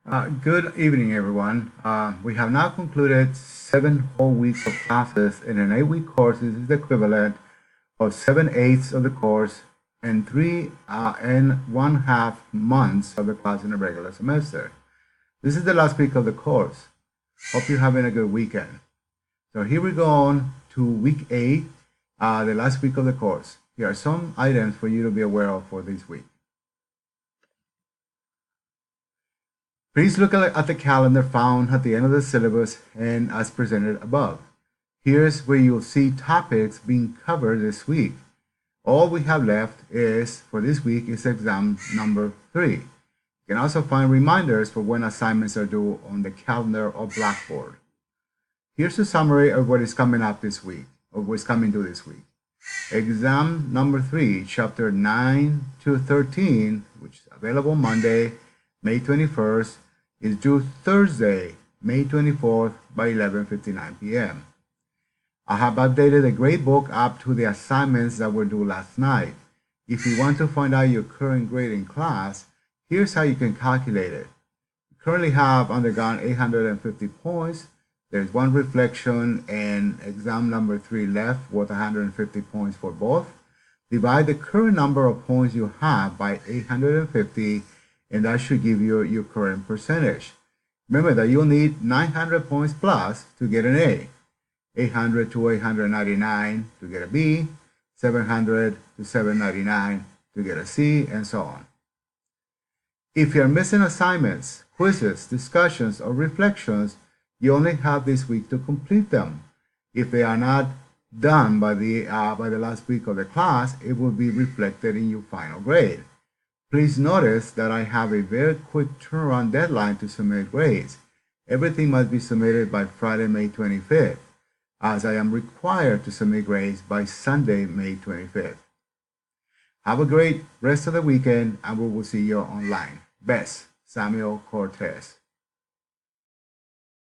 Good evening, everyone. We have now concluded 7 whole weeks of classes in an 8-week course. This is the equivalent of 7/8 of the course and 3 and 1/2 months of the class in a regular semester. This is the last week of the course. Hope you're having a good weekend. So here we go on to week 8, the last week of the course. Here are some items for you to be aware of for this week. Please look at the calendar found at the end of the syllabus and as presented above. Here's where you'll see topics being covered this week. All we have left for this week is exam number 3. You can also find reminders for when assignments are due on the calendar or Blackboard. Here's a summary of what is coming up this week, or what's coming due this week. Exam number 3, chapter 9 to 13, which is available Monday, May 21st, is due Thursday, May 24th by 11:59 p.m. I have updated the gradebook up to the assignments that were due last night. If you want to find out your current grade in class, here's how you can calculate it. You currently have undergone 850 points. There's one reflection and exam number 3 left worth 150 points for both. Divide the current number of points you have by 850, and that should give you your current percentage. Remember that you'll need 900 points plus to get an A, 800 to 899 to get a B, 700 to 799 to get a C, and so on. If you're missing assignments, quizzes, discussions, or reflections, you only have this week to complete them. If they are not done by the last week of the class, it will be reflected in your final grade. Please notice that I have a very quick turnaround deadline to submit grades. Everything must be submitted by Friday, May 25th, as I am required to submit grades by Sunday, May 25th. Have a great rest of the weekend, and we will see you online. Best, Samuel Cortez.